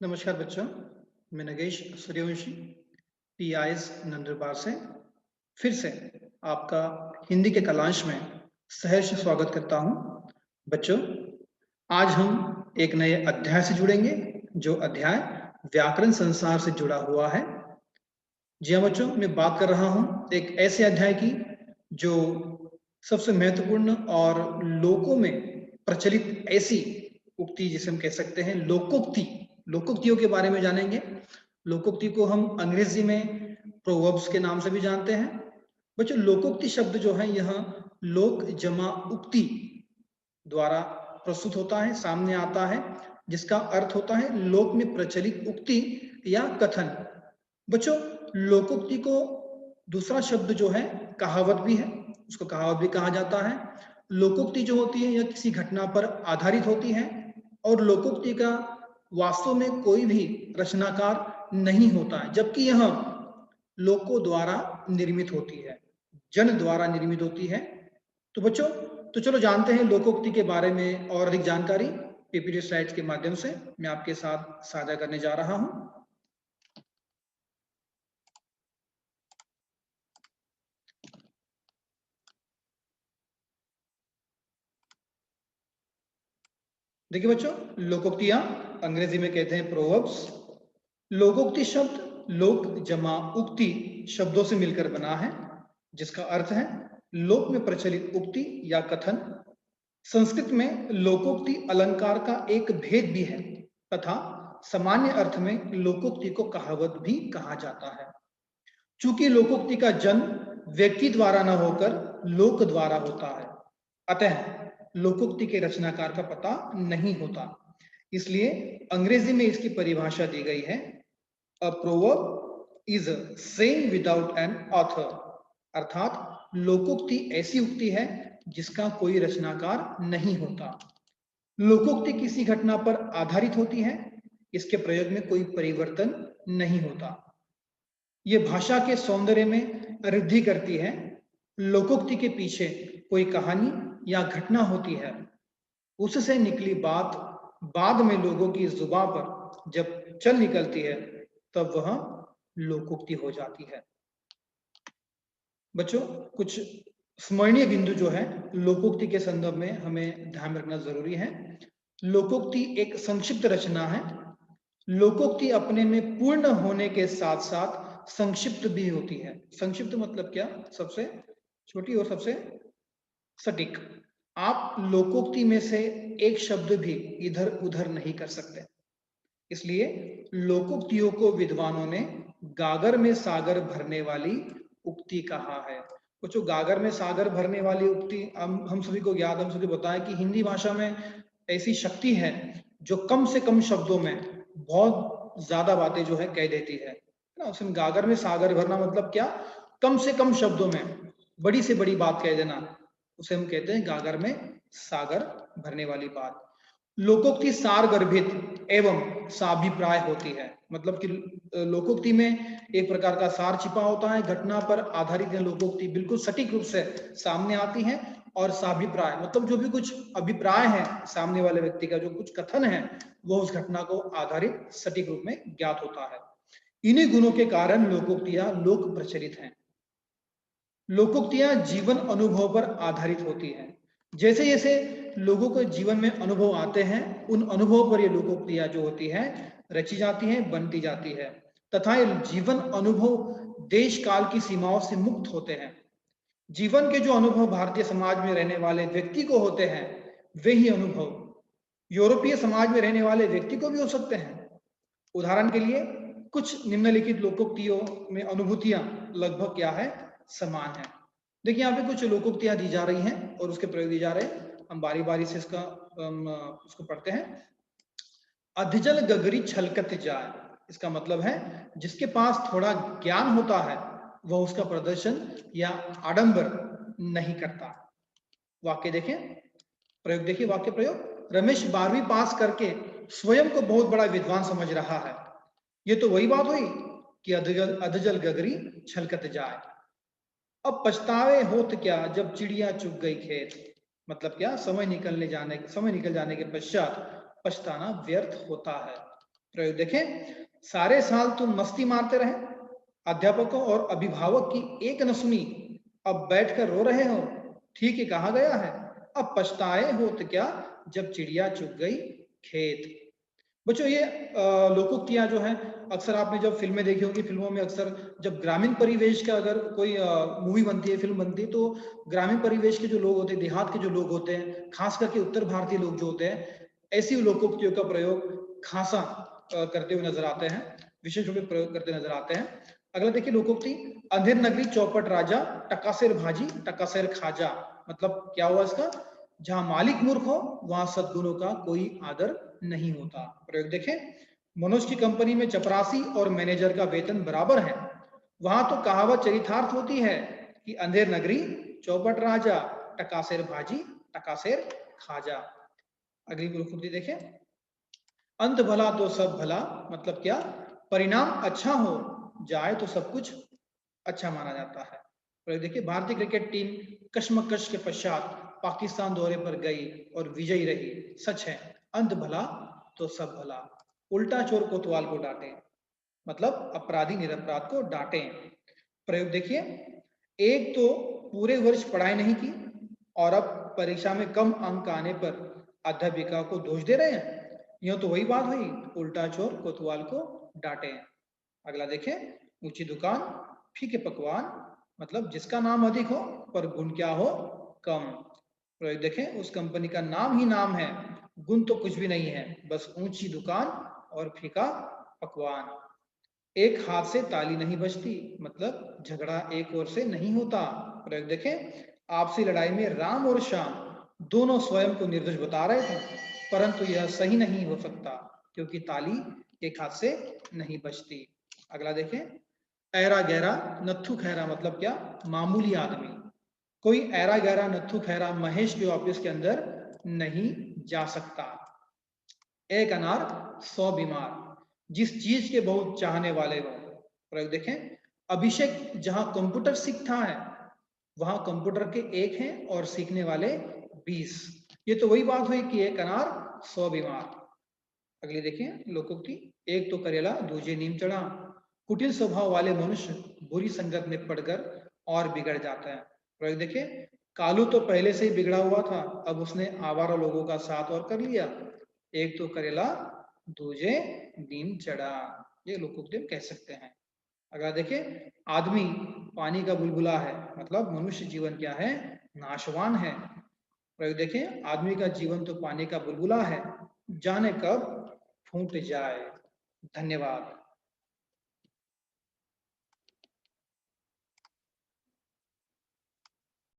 नमस्कार बच्चों, मैं नगेश सूर्यवंशी पीआईएस नंदुरबार से फिर से आपका हिंदी के कलांश में सहर्ष स्वागत करता हूं। बच्चों, आज हम एक नए अध्याय से जुड़ेंगे जो अध्याय व्याकरण संसार से जुड़ा हुआ है। जी हाँ बच्चों, मैं बात कर रहा हूं एक ऐसे अध्याय की जो सबसे महत्वपूर्ण और लोकों में प्रचलित ऐसी उक्ति जिसे हम कह सकते हैं लोकोक्ति, लोकोक्तियों के बारे में जानेंगे। लोकोक्ति को हम अंग्रेजी में प्रोवर्ब्स के नाम से भी जानते हैं। बच्चों, लोकोक्ति शब्द जो है यह लोक जमा उक्ति द्वारा प्रस्तुत होता है, सामने आता है, जिसका अर्थ होता है लोक में प्रचलित उक्ति या कथन। बच्चों, लोकोक्ति को दूसरा शब्द जो है कहावत भी है, उसको कहावत भी कहा जाता है। लोकोक्ति जो होती है यह किसी घटना पर आधारित होती है और लोकोक्ति का वास्तव में कोई भी रचनाकार नहीं होता है, जबकि यह लोकों द्वारा निर्मित होती है, जन द्वारा निर्मित होती है। तो बच्चों, तो चलो जानते हैं लोकोक्ति के बारे में और अधिक जानकारी पीपीटी स्लाइड्स के माध्यम से मैं आपके साथ साझा करने जा रहा हूं। देखिए बच्चों, लोकोक्तियां अंग्रेजी में कहते हैं प्रोवर्ब्स। लोकोक्ति शब्द लोक जमा उक्ति शब्दों से मिलकर बना है, जिसका अर्थ है लोक में प्रचलित उक्ति या कथन। संस्कृत में लोकोक्ति अलंकार का एक भेद भी है तथा सामान्य अर्थ में लोकोक्ति को कहावत भी कहा जाता है। चूंकि लोकोक्ति का जन्म व्यक्ति द्वारा न होकर लोक द्वारा होता है, अतः लोकोक्ति के रचनाकार का पता नहीं होता। इसलिए अंग्रेजी में इसकी परिभाषा दी गई है, a proverb is a saying without an author, अर्थात लोकोक्ति ऐसी उक्ति है जिसका कोई रचनाकार नहीं होता। लोकोक्ति किसी घटना पर आधारित होती है, इसके प्रयोग में कोई परिवर्तन नहीं होता। ये भाषा के सौंदर्य में वृद्धि करती है। लोकोक्ति के पीछे कोई कहानी या घटना होती है, उससे निकली बात बाद में लोगों की जुबान पर जब चल निकलती है तब वह लोकोक्ति हो जाती है। बच्चों, कुछ स्मरणीय बिंदु जो है लोकोक्ति के संदर्भ में हमें ध्यान रखना जरूरी है। लोकोक्ति एक संक्षिप्त रचना है। लोकोक्ति अपने में पूर्ण होने के साथ साथ संक्षिप्त भी होती है। संक्षिप्त मतलब क्या? सबसे छोटी और सबसे सटीक। आप लोकोक्ति में से एक शब्द भी इधर उधर नहीं कर सकते। इसलिए लोकोक्तियों को विद्वानों ने गागर में सागर भरने वाली उक्ति कहा है। कुछ गागर में सागर भरने वाली उक्ति हम सभी को याद, हम सभी बताएं कि हिंदी भाषा में ऐसी शक्ति है जो कम से कम शब्दों में बहुत ज्यादा बातें जो है कह देती है ना। उसमें गागर में सागर भरना मतलब क्या? कम से कम शब्दों में बड़ी से बड़ी बात कह देना, उसे हम कहते हैं गागर में सागर भरने वाली बात। लोकोक्ति सार गर्भित एवं साभिप्राय होती है, मतलब कि लोकोक्ति में एक प्रकार का सार छिपा होता है, घटना पर आधारित लोकोक्ति बिल्कुल सटीक रूप से सामने आती है। और साभिप्राय मतलब जो भी कुछ अभिप्राय है सामने वाले व्यक्ति का, जो कुछ कथन है वो उस घटना को आधारित सटीक रूप में ज्ञात होता है। इन्हीं गुणों के कारण लोकोक्तियां लोक प्रचलित हैं। लोकोक्तियां जीवन अनुभव पर आधारित होती हैं। जैसे जैसे लोगों के जीवन में अनुभव आते हैं, उन अनुभव पर ये लोकोक्तियां जो होती है रची जाती हैं, बनती जाती है, तथा ये जीवन अनुभव देश काल की सीमाओं से मुक्त होते हैं। जीवन के जो अनुभव भारतीय समाज में रहने वाले व्यक्ति को होते हैं, वे ही अनुभव यूरोपीय समाज में रहने वाले व्यक्ति को भी हो सकते हैं। उदाहरण के लिए कुछ निम्नलिखित लोकोक्तियों में अनुभूतियां लगभग क्या है? समान है। देखिए यहाँ पे कुछ लोकोक्तियां दी जा रही हैं और उसके प्रयोग दिए जा रहे हैं। हम बारी बारी से उसको पढ़ते हैं। अधजल गगरी छलकत जाए, इसका मतलब है जिसके पास थोड़ा ज्ञान होता है वह उसका प्रदर्शन या आडंबर नहीं करता। वाक्य देखें, प्रयोग देखिए, वाक्य प्रयोग। रमेश 12वीं पास करके स्वयं को बहुत बड़ा विद्वान समझ रहा है। ये तो वही बात हुई कि अधजल गगरी छलकत जाए। अब पछतावे होत क्या जब चिड़िया चुग गई खेत, मतलब क्या? समय निकल जाने के पश्चात पछताना व्यर्थ होता है। प्रयोग देखें, सारे साल तुम मस्ती मारते रहे, अध्यापकों और अभिभावक की एक न सुनी, अब बैठकर रो रहे हो, ठीक ही कहा गया है, अब पछताए हो तो क्या जब चिड़िया चुग गई खेत। बच्चों ये लोकोक्तियां जो हैं, अक्सर आपने जब फिल्में देखी होंगी, फिल्मों में अक्सर जब ग्रामीण परिवेश का अगर कोई मूवी बनती है, फिल्म बनती है, तो ग्रामीण परिवेश के जो लोग होते हैं, देहात के जो लोग होते हैं, खास करके उत्तर भारतीय लोग जो होते हैं, ऐसी लोकोक्तियों का प्रयोग खासा करते हुए नजर आते हैं, विशेष रूप से प्रयोग करते नजर आते हैं। अगला देखिए लोकोक्ति, अंधेर नगरी चौपट राजा, टकासेर भाजी टकासेर खाजा। मतलब क्या हुआ इसका, जहां मालिक मूर्ख हो वहां सद्गुणों का कोई आदर नहीं होता। प्रयोग देखें, मनोज की कंपनी में चपरासी और मैनेजर का वेतन बराबर है, वहां तो कहावत चरितार्थ होती है कि अंधेर नगरी चौपट राजा, टकासेर भाजी टकासेर खाजा। अगली प्रस्तुति देखें, अंत भला तो सब भला, मतलब क्या, परिणाम अच्छा हो जाए तो सब कुछ अच्छा माना जाता है। प्रयोग देखिए, भारतीय क्रिकेट टीम कश्मकश के पश्चात पाकिस्तान दौरे पर गई और विजयी रही, सच है, अंत भला तो सब भला। उल्टा चोर कोतवाल को डांटे, मतलब अपराधी निरपराध को डांटे। प्रयोग देखिए, एक तो पूरे वर्ष पढ़ाई नहीं की और अब परीक्षा में कम अंक आने पर अध्यापिका को दोष दे रहे हैं, यह तो वही बात हुई, उल्टा चोर कोतवाल को डांटे। अगला देखें, ऊंची दुकान फीके पकवान, मतलब जिसका नाम अधिक हो पर गुण क्या हो, कम। प्रयोग देखें, उस कंपनी का नाम ही नाम है, गुण तो कुछ भी नहीं है, बस ऊंची दुकान और फीका पकवान। एक हाथ से ताली नहीं बजती, मतलब झगड़ा एक ओर से नहीं होता। प्रयोग देखें, आपसी लड़ाई में राम और श्याम दोनों स्वयं को निर्दोष बता रहे थे, परंतु यह सही नहीं हो सकता क्योंकि ताली एक हाथ से नहीं बजती। अगला देखें, ऐरा गहरा नत्थु खैरा, मतलब क्या, मामूली आदमी। कोई ऐरा गहरा नत्थु खैरा महेश के ऑफिस के अंदर नहीं जा सकता। एक अनार 100 बीमार, जिस चीज के बहुत चाहने वाले हो। प्रयोग देखें, अभिषेक जहां कंप्यूटर सीखता है वहां कंप्यूटर के एक हैं और सीखने वाले 20। ये तो वही बात हुई कि एक अनार 100 बीमार। अगली देखिए लोकोक्ति, एक तो करेला दूजे नीम चढ़ा, कुटिल स्वभाव वाले मनुष्य बुरी संगत में पड़कर और बिगड़ जाता है। प्रयोग देखिए, कालू तो पहले से ही बिगड़ा हुआ था, अब उसने आवारा लोगों का साथ और कर लिया, एक तो करेला दूजे नीम चढ़ा, ये लोकोक्ति हम कह सकते हैं। अगर देखें, आदमी पानी का बुलबुला है, मतलब मनुष्य जीवन क्या है, नाशवान है। प्रयोग देखें, आदमी का जीवन तो पानी का बुलबुला है, जाने कब फूट जाए। धन्यवाद।